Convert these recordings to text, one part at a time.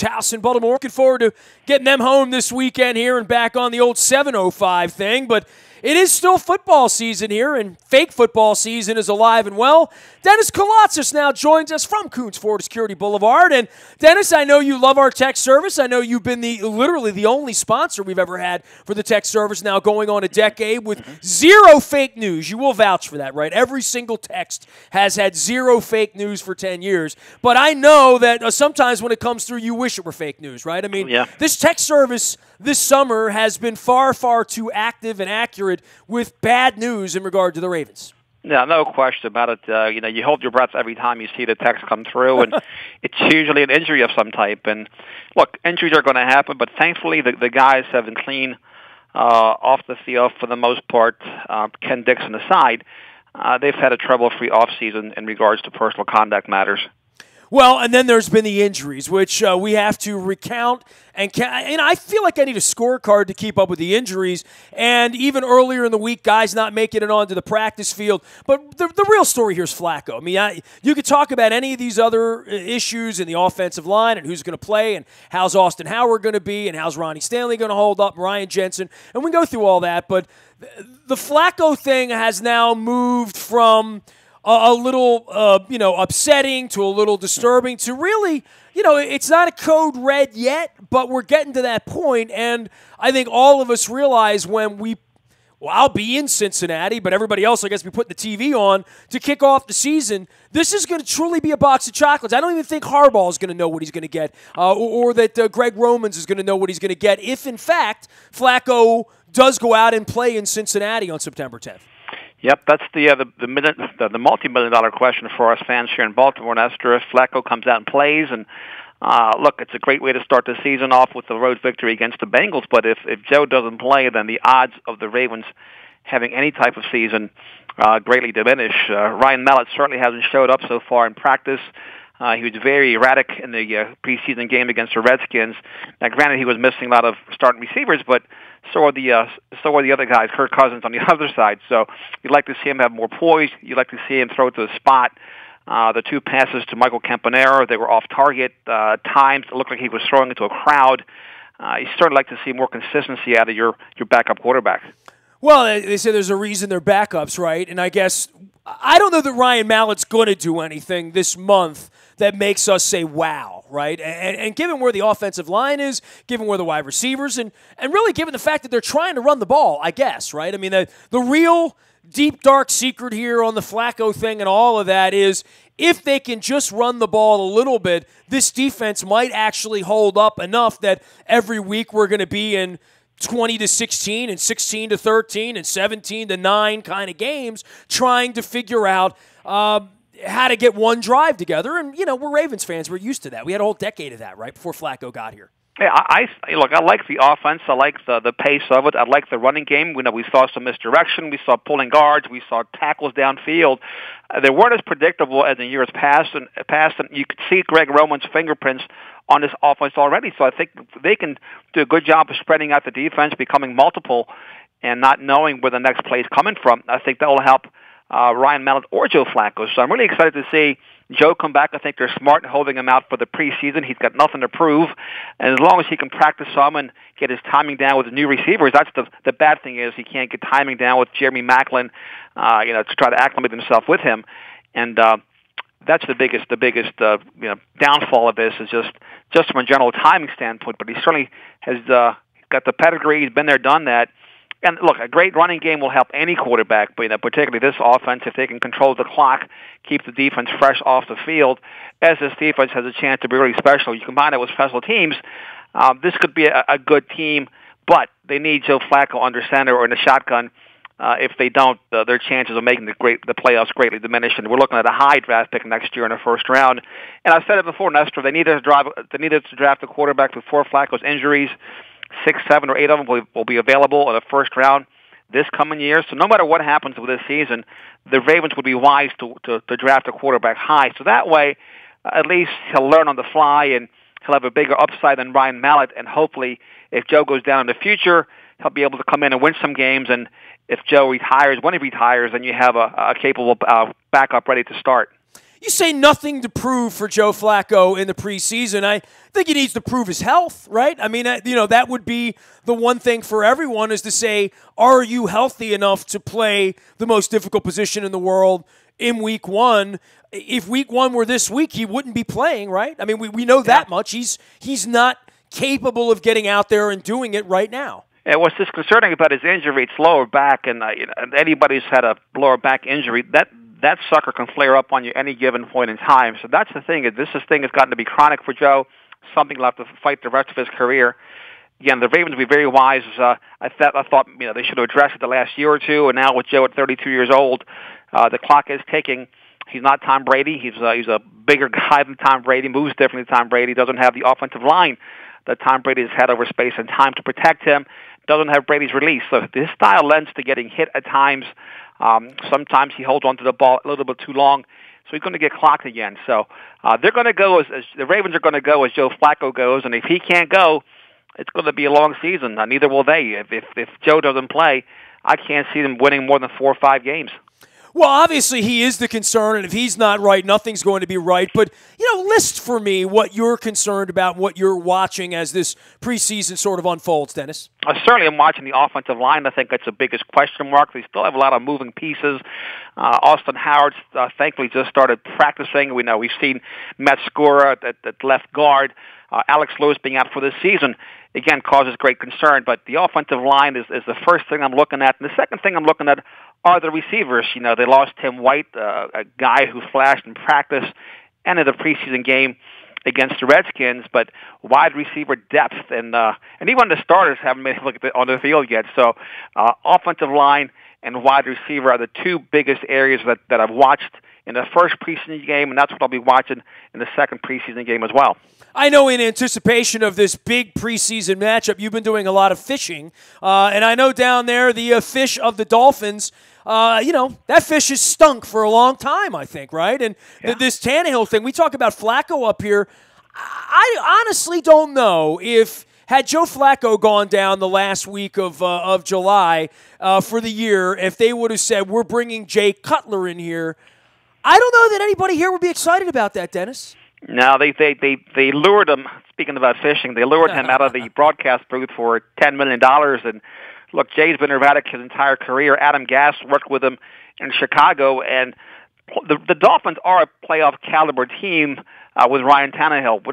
House in Baltimore. Looking forward to getting them home this weekend here and back on the old 705 thing. But it is still football season here, and fake football season is alive and well. Dennis Kolatzis now joins us from Coons Ford Security Boulevard. And Dennis, I know you love our text service. I know you've been literally the only sponsor we've ever had for the text service, now going on a decade with zero fake news. You will vouch for that, right? Every single text has had zero fake news for 10 years. But I know that sometimes when it comes through, you wish it were fake news, right? I mean, This text service this summer has been far, far too active and accurate with bad news in regard to the Ravens. Yeah, no question about it. You hold your breath every time you see the text come through, and it's usually an injury of some type. And look, injuries are going to happen, but thankfully the guys have been clean off the field for the most part. Ken Dixon aside, they've had a trouble-free offseason in regards to personal conduct matters. Well, and then there's been the injuries, which we have to recount. And I feel like I need a scorecard to keep up with the injuries. And even earlier in the week, guys not making it onto the practice field. But the real story here is Flacco. I mean, you could talk about any of these other issues in the offensive line and who's going to play and how's Austin Howard going to be and how's Ronnie Stanley going to hold up, Ryan Jensen. And we can go through all that. But the Flacco thing has now moved from a little, upsetting to a little disturbing to really, it's not a code red yet, but we're getting to that point. And I think all of us realize when I'll be in Cincinnati, but everybody else, I guess, be putting the TV on to kick off the season. This is going to truly be a box of chocolates. I don't even think Harbaugh is going to know what he's going to get, or that Greg Romans is going to know what he's going to get if, in fact, Flacco does go out and play in Cincinnati on September 10th. Yep, that's the multi-million-dollar question for us fans here in Baltimore, Nestor. If Flacco comes out and plays, and look, it's a great way to start the season off with the road victory against the Bengals, but if Joe doesn't play, then the odds of the Ravens having any type of season greatly diminish. Ryan Mallett certainly hasn't showed up so far in practice. He was very erratic in the preseason game against the Redskins. Now, granted, he was missing a lot of starting receivers, but so are the other guys, Kirk Cousins on the other side. So you'd like to see him have more poise. You'd like to see him throw to the spot. The two passes to Michael Campanaro, they were off target. Times it looked like he was throwing into a crowd. You certainly like to see more consistency out of your backup quarterback. Well, they say there's a reason they're backups, right? And I guess I don't know that Ryan Mallett's going to do anything this month that makes us say, wow, right? And given where the offensive line is, given where the wide receivers, and really given the fact that they're trying to run the ball, I guess, right? I mean, the real deep, dark secret here on the Flacco thing and all of that is if they can just run the ball a little bit, this defense might actually hold up enough that every week we're going to be in 20-16 and 16-13 and 17-9 kind of games trying to figure out how to get one drive together. And, we're Ravens fans. We're used to that. We had a whole decade of that, right, before Flacco got here. Yeah, I like the offense. I like the pace of it. I like the running game. We saw some misdirection. We saw pulling guards. We saw tackles downfield. They weren't as predictable as in years past, and you could see Greg Roman's fingerprints on this offense already. So I think they can do a good job of spreading out the defense, becoming multiple, and not knowing where the next play is coming from. I think that will help Ryan Mallett or Joe Flacco. So I'm really excited to see Joe come back. I think they're smart in holding him out for the preseason. He's got nothing to prove. And as long as he can practice some and get his timing down with the new receivers, that's the bad thing is he can't get timing down with Jeremy Maclin, to try to acclimate himself with him. And that's the biggest downfall of this is just from a general timing standpoint. But he certainly has got the pedigree. He's been there, done that. And look, a great running game will help any quarterback, but particularly this offense, if they can control the clock, keep the defense fresh off the field, as this defense has a chance to be really special. You combine it with special teams, this could be a good team, but they need Joe Flacco under center or in the shotgun. If they don't, their chances of making the playoffs greatly diminish. And we're looking at a high draft pick next year in the first round. And I've said it before, Nestor, they needed to draft a quarterback before Flacco's injuries. 6, 7, or 8 of them will be available in the first round this coming year. So no matter what happens with this season, the Ravens would be wise to draft a quarterback high. So that way, at least he'll learn on the fly and he'll have a bigger upside than Ryan Mallett. And hopefully, if Joe goes down in the future, he'll be able to come in and win some games. And if Joe retires, when he retires, then you have a capable backup ready to start. You say nothing to prove for Joe Flacco in the preseason. I think he needs to prove his health, right? I mean, that would be the one thing for everyone is to say, are you healthy enough to play the most difficult position in the world in week one? If week one were this week, he wouldn't be playing, right? I mean, we know that much. He's not capable of getting out there and doing it right now. And what's disconcerting about his injury, it's lower back, and anybody who's had a lower back injury, that sucker can flare up on you any given point in time. So that's the thing. This thing has gotten to be chronic for Joe, something he'll have to fight the rest of his career. Again, the Ravens will be very wise. I thought they should have addressed it the last year or two, and now with Joe at 32 years old, the clock is ticking. He's not Tom Brady. He's a bigger guy than Tom Brady, moves differently than Tom Brady, doesn't have the offensive line that Tom Brady has had over space and time to protect him, doesn't have Brady's release. So his style lends to getting hit at times. Sometimes he holds onto the ball a little bit too long, so he's going to get clocked again. So they're going to go as the Ravens are going to go as Joe Flacco goes, and if he can't go, it's going to be a long season. Neither will they. If Joe doesn't play, I can't see them winning more than 4 or 5 games. Well, obviously he is the concern, and if he's not right, nothing's going to be right. But, list for me what you're concerned about, what you're watching as this preseason sort of unfolds, Dennis. Certainly I'm watching the offensive line. I think that's the biggest question mark. They still have a lot of moving pieces. Austin Howard, thankfully, just started practicing. We've seen Matt Skura at left guard. Alex Lewis being out for the season, again, causes great concern. But the offensive line is the first thing I'm looking at. And the second thing I'm looking at are the receivers. They lost Tim White, a guy who flashed in practice and in the preseason game against the Redskins, but wide receiver depth, and even the starters haven't made a look on the field yet. So offensive line and wide receiver are the two biggest areas that I've watched in the first preseason game, and that's what I'll be watching in the second preseason game as well. I know in anticipation of this big preseason matchup, you've been doing a lot of fishing, and I know down there the fish of the Dolphins, that fish has stunk for a long time, I think, right? And this Tannehill thing, we talk about Flacco up here. I honestly don't know if had Joe Flacco gone down the last week of July for the year, if they would have said, we're bringing Jay Cutler in here, I don't know that anybody here would be excited about that, Dennis. No, they lured him, speaking about fishing, they lured him out of the broadcast booth for $10 million. And look, Jay's been erratic his entire career. Adam Gass worked with him in Chicago, and the Dolphins are a playoff caliber team with Ryan Tannehill.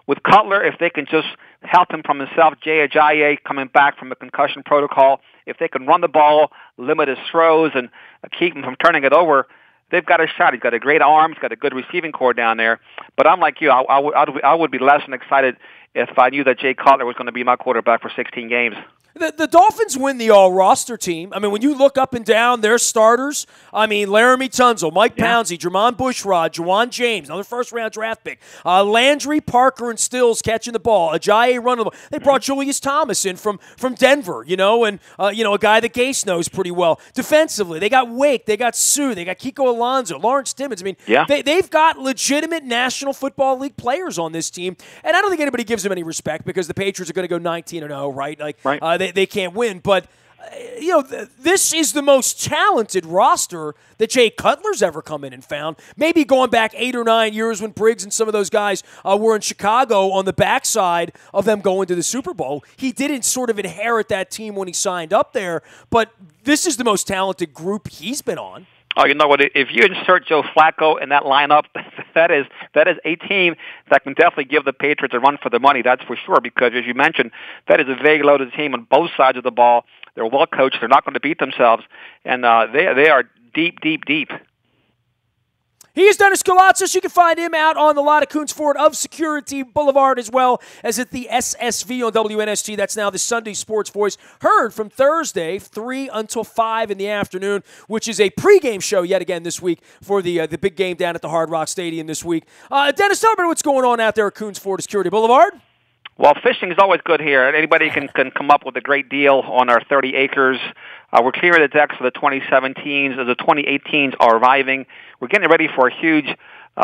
With Cutler, if they can just help him from himself, Jay Ajayi coming back from a concussion protocol, if they can run the ball, limit his throws, and keep him from turning it over, they've got a shot. He's got a great arm. He's got a good receiving core down there. But I'm like you. I would be less than excited if I knew that Jay Cutler was going to be my quarterback for 16 games. The Dolphins win the all-roster team. I mean, when you look up and down their starters, Laramie Tunsil, Mike Pouncey, Jermon Bushrod, Juwan James, another first-round draft pick, Landry, Parker, and Stills catching the ball, Ajayi running the ball. They brought Julius Thomas in from Denver, and a guy that Gase knows pretty well. Defensively, they got Wake, they got Sue, they got Kiko Alonso, Lawrence Timmons. They've got legitimate National Football League players on this team, and I don't think anybody gives them any respect because the Patriots are going to go 19-0, right? Right. They can't win, but this is the most talented roster that Jay Cutler's ever come in and found. Maybe going back 8 or 9 years when Briggs and some of those guys were in Chicago on the backside of them going to the Super Bowl. He didn't sort of inherit that team when he signed up there, but this is the most talented group he's been on. Oh, you know what? If you insert Joe Flacco in that lineup, that is a team that can definitely give the Patriots a run for their money. That's for sure. Because as you mentioned, that is a very loaded team on both sides of the ball. They're well coached. They're not going to beat themselves, and they are deep, deep, deep. He is Dennis Kalatzis. You can find him out on the lot of Coons Ford of Security Boulevard as well as at the SSV on WNST. That's now the Sunday Sports Voice. Heard from Thursday, 3 until 5 in the afternoon, which is a pregame show yet again this week for the big game down at the Hard Rock Stadium this week. Dennis, tell me what's going on out there at Coons Ford of Security Boulevard. Well, fishing is always good here. Anybody can come up with a great deal on our 30 acres. We're clearing the decks for the 2017s as the 2018s are arriving. We're getting ready for a huge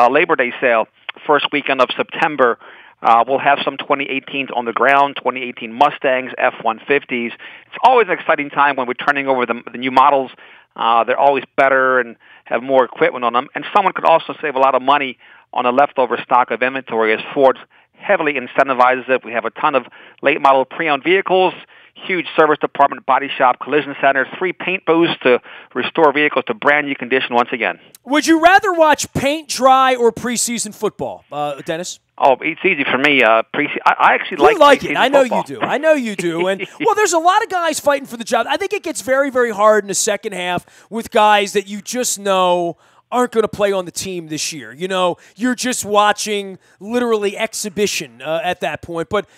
Labor Day sale, first weekend of September. We'll have some 2018s on the ground, 2018 Mustangs, F-150s. It's always an exciting time when we're turning over the new models. They're always better and have more equipment on them. And someone could also save a lot of money on a leftover stock of inventory, as Ford heavily incentivizes it. We have a ton of late model pre-owned vehicles, huge service department, body shop, collision center, 3 paint booths to restore vehicles to brand new condition once again. Would you rather watch paint dry or preseason football, Dennis? Oh, it's easy for me. I actually like it. I know football. you do. I know you do. And, well, there's a lot of guys fighting for the job. I think it gets very, very hard in the second half with guys that you just know aren't going to play on the team this year. You know, you're just watching literally exhibition at that point. But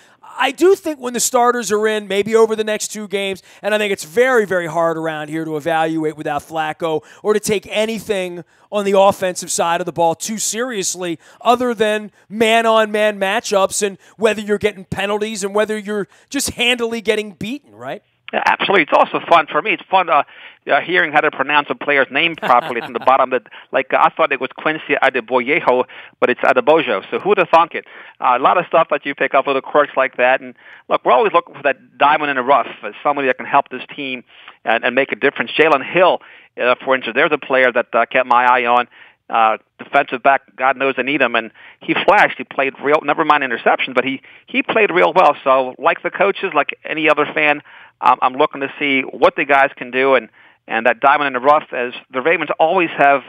I do think when the starters are in, maybe over the next 2 games, and I think it's very, very hard around here to evaluate without Flacco or to take anything on the offensive side of the ball too seriously other than man-on-man matchups and whether you're getting penalties and whether you're just handily getting beaten, right? Yeah, absolutely. It's also fun for me. It's fun hearing how to pronounce a player's name properly from the bottom. That, I thought it was Quincy Adeboyeho, but it's Adebojo. So who would have thunk it? A lot of stuff that you pick up, little quirks like that. And look, we're always looking for that diamond in the rough as somebody that can help this team and make a difference. Jalen Hill, for instance, there's a player that kept my eye on. Defensive back, God knows I need him, and he flashed. He played real, never mind interception, but he played real well. So like the coaches, like any other fan, I'm looking to see what the guys can do, and that diamond in the rough, as the Ravens always have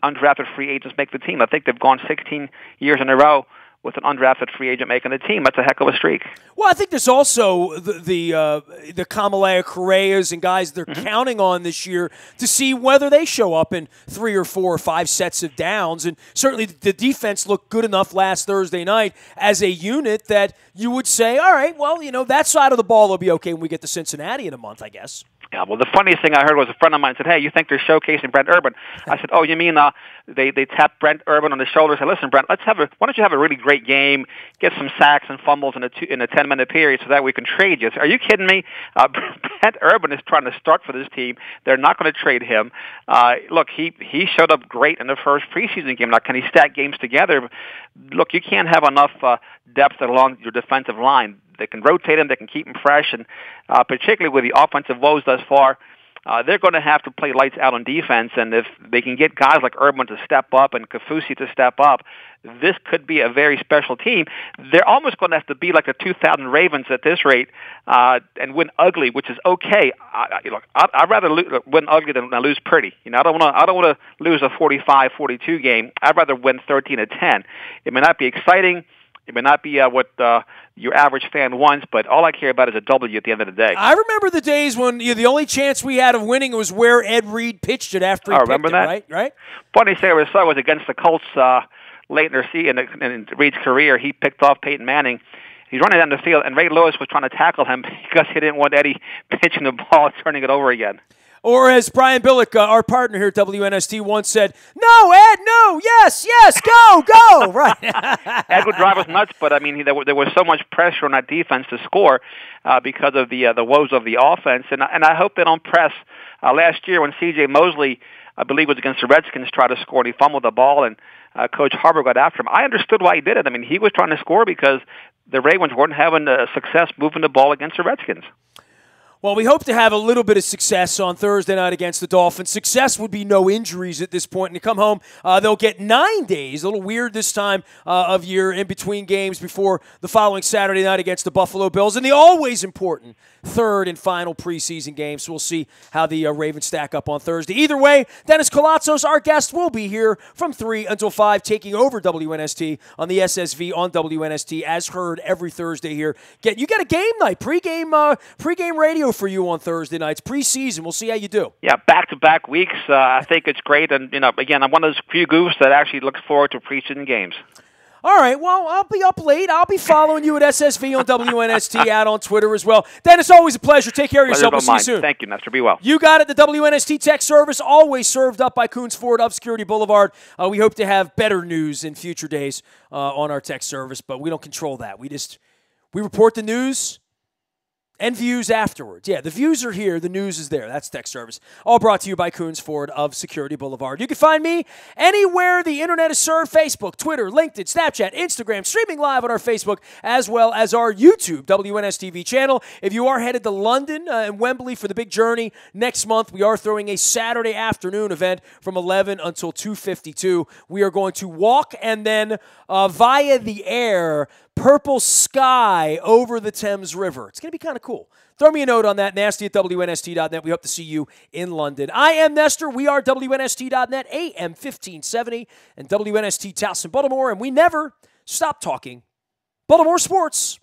undrafted free agents make the team. I think they've gone 16 years in a row with an undrafted free agent making the team. That's a heck of a streak. Well, I think there's also the Kamalea Correas and guys they're counting on this year to see whether they show up in 3 or 4 or 5 sets of downs. And certainly the defense looked good enough last Thursday night as a unit that you would say, all right, well, you know, that side of the ball will be okay when we get to Cincinnati in a month, I guess. Yeah, well, the funniest thing I heard was a friend of mine said, "Hey, you think they're showcasing Brent Urban?" I said, "Oh, you mean they tapped Brent Urban on the shoulder and said, listen, Brent, why don't you have a really great game, get some sacks and fumbles in a 10-minute period so that we can trade you?" Are you kidding me? Brent Urban is trying to start for this team. They're not going to trade him. Look, he showed up great in the first preseason game. Now, can he stack games together? Look, you can't have enough depth along your defensive line. They can rotate him. They can keep him fresh. And particularly with the offensive woes thus far, they're going to have to play lights out on defense. And if they can get guys like Urban to step up and Kafusi to step up, this could be a very special team. They're almost going to have to be like the 2000 Ravens at this rate and win ugly, which is okay. I'd rather win ugly than lose pretty. You know, I don't want to lose a 45-42 game. I'd rather win 13-10. It may not be exciting. It may not be what your average fan wants, but all I care about is a W at the end of the day. I remember the days when the only chance we had of winning was where Ed Reed pitched it after he picked remember that? It, right? Funny thing I saw was against the Colts late in their season in Reed's career. He picked off Peyton Manning. He's running down the field, and Ray Lewis was trying to tackle him because he didn't want Eddie pitching the ball and turning it over again. Or as Brian Billick, our partner here at WNST, once said, "No, Ed, no, yes, go." Right. Ed would drive us nuts, but I mean, there was so much pressure on that defense to score because of the woes of the offense, and I hope they don't press. Last year when C.J. Mosley, I believe, was against the Redskins, tried to score, and he fumbled the ball, and Coach Harbaugh got after him. I understood why he did it. I mean, he was trying to score because the Ravens weren't having success moving the ball against the Redskins. Well, we hope to have a little bit of success on Thursday night against the Dolphins. Success would be no injuries at this point. And to come home, they'll get 9 days, a little weird this time of year, in between games before the following Saturday night against the Buffalo Bills. And the always important third and final preseason game. So we'll see how the Ravens stack up on Thursday. Either way, Dennis Colatzos, our guest, will be here from 3 until 5, taking over WNST on the SSV on WNST, as heard every Thursday here. You got a game night, pregame radio for you on Thursday nights, preseason. We'll see how you do. Yeah, back-to-back weeks. I think it's great. And, again, I'm one of those few goofs that actually looks forward to preseason games. All right, well, I'll be up late. I'll be following you at SSV on WNST, out on Twitter as well. Dennis, always a pleasure. Take care of yourself. We'll see you soon. Thank you, Nestor. Be well. You got it. The WNST Tech Service, always served up by Coons Ford up Security Boulevard. We hope to have better news in future days on our tech service, but we don't control that. We report the news And views afterwards. Yeah, the views are here. The news is there. That's text service. All brought to you by Coons Ford of Security Boulevard. You can find me anywhere the internet is served. Facebook, Twitter, LinkedIn, Snapchat, Instagram, streaming live on our Facebook, as well as our YouTube, WNSTV channel. If you are headed to London and Wembley for the big journey next month, we are throwing a Saturday afternoon event from 11 until 2:52. We are going to walk and then via the air, purple sky over the Thames River. It's going to be kind of cool. Throw me a note on that, nasty at WNST.net. We hope to see you in London. I am Nestor. We are WNST.net, AM 1570, and WNST Towson, Baltimore, and we never stop talking Baltimore sports.